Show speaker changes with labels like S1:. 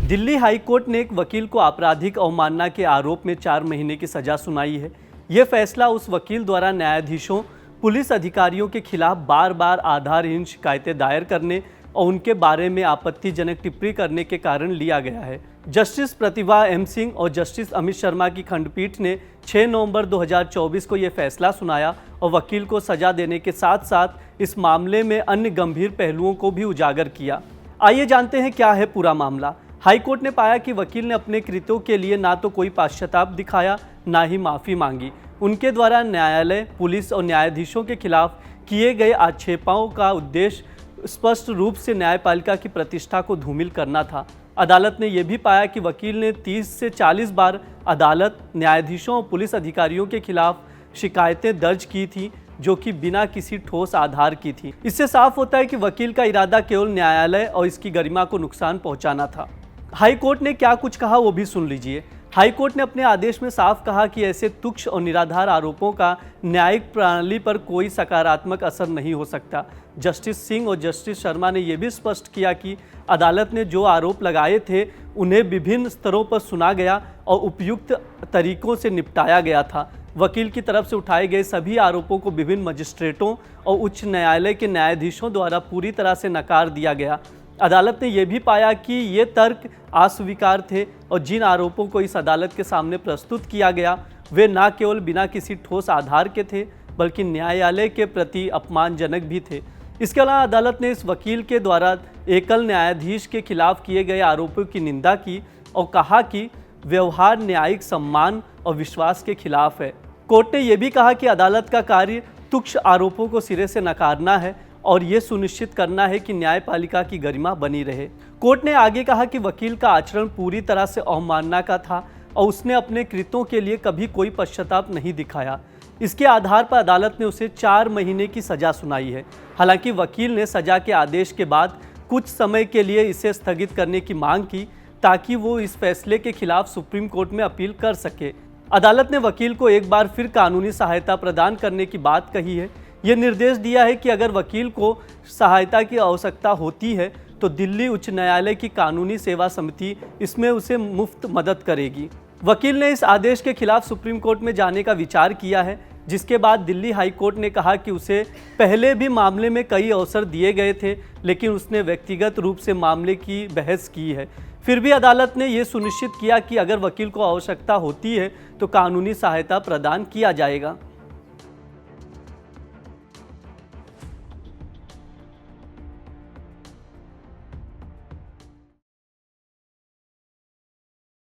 S1: Delhi high court ने एक वकील को आपराधिक अवमानना के आरोप में 4 महीने की सजा सुनाई है। यह फैसला उस वकील द्वारा न्यायाधीशों, पुलिस अधिकारियों के खिलाफ बार बार आधारहीन शिकायतें दायर करने और उनके बारे में आपत्तिजनक टिप्पणी करने के कारण लिया गया है। जस्टिस प्रतिभा एम सिंह और जस्टिस अमित शर्मा की खंडपीठ ने 6 नवंबर 2024 को यह फैसला सुनाया और वकील को सजा देने के साथ साथ इस मामले में अन्य गंभीर पहलुओं को भी उजागर किया। आइए जानते हैं क्या है पूरा मामला। हाईकोर्ट ने पाया कि वकील ने अपने कृत्यों के लिए ना तो कोई पश्चाताप दिखाया, ना ही माफ़ी मांगी। उनके द्वारा न्यायालय, पुलिस और न्यायाधीशों के खिलाफ किए गए आक्षेपों का उद्देश्य स्पष्ट रूप से न्यायपालिका की प्रतिष्ठा को धूमिल करना था। अदालत ने यह भी पाया कि वकील ने 30 से 40 बार अदालत, न्यायाधीशों और पुलिस अधिकारियों के खिलाफ शिकायतें दर्ज की थी, जो कि बिना किसी ठोस आधार की थी। इससे साफ होता है कि वकील का इरादा केवल न्यायालय और इसकी गरिमा को नुकसान पहुंचाना था। हाई कोर्ट ने क्या कुछ कहा वो भी सुन लीजिए। हाई कोर्ट ने अपने आदेश में साफ कहा कि ऐसे तुच्छ और निराधार आरोपों का न्यायिक प्रणाली पर कोई सकारात्मक असर नहीं हो सकता। जस्टिस सिंह और जस्टिस शर्मा ने यह भी स्पष्ट किया कि अदालत ने जो आरोप लगाए थे उन्हें विभिन्न स्तरों पर सुना गया और उपयुक्त तरीकों से निपटाया गया था। वकील की तरफ से उठाए गए सभी आरोपों को विभिन्न मजिस्ट्रेटों और उच्च न्यायालय के न्यायाधीशों द्वारा पूरी तरह से नकार दिया गया। अदालत ने यह भी पाया कि ये तर्क अस्वीकार थे और जिन आरोपों को इस अदालत के सामने प्रस्तुत किया गया वे न केवल बिना किसी ठोस आधार के थे, बल्कि न्यायालय के प्रति अपमानजनक भी थे। इसके अलावा अदालत ने इस वकील के द्वारा एकल न्यायाधीश के खिलाफ किए गए आरोपों की निंदा की और कहा कि व्यवहार न्यायिक सम्मान और विश्वास के खिलाफ है। कोर्ट ने यह भी कहा कि अदालत का कार्य तुच्छ आरोपों को सिरे से नकारना है और ये सुनिश्चित करना है कि न्यायपालिका की गरिमा बनी रहे। कोर्ट ने आगे कहा कि वकील का आचरण पूरी तरह से अवमानना का था और उसने अपने कृत्यों के लिए कभी कोई पश्चाताप नहीं दिखाया। इसके आधार पर अदालत ने उसे 4 महीने की सजा सुनाई है। हालांकि वकील ने सजा के आदेश के बाद कुछ समय के लिए इसे स्थगित करने की मांग की ताकि वो इस फैसले के खिलाफ सुप्रीम कोर्ट में अपील कर सके। अदालत ने वकील को एक बार फिर कानूनी सहायता प्रदान करने की बात कही है। ये निर्देश दिया है कि अगर वकील को सहायता की आवश्यकता होती है तो दिल्ली उच्च न्यायालय की कानूनी सेवा समिति इसमें उसे मुफ्त मदद करेगी। वकील ने इस आदेश के खिलाफ सुप्रीम कोर्ट में जाने का विचार किया है, जिसके बाद दिल्ली हाई कोर्ट ने कहा कि उसे पहले भी मामले में कई अवसर दिए गए थे, लेकिन उसने व्यक्तिगत रूप से मामले की बहस की है। फिर भी अदालत ने यह सुनिश्चित किया कि अगर वकील को आवश्यकता होती है तो कानूनी सहायता प्रदान किया जाएगा।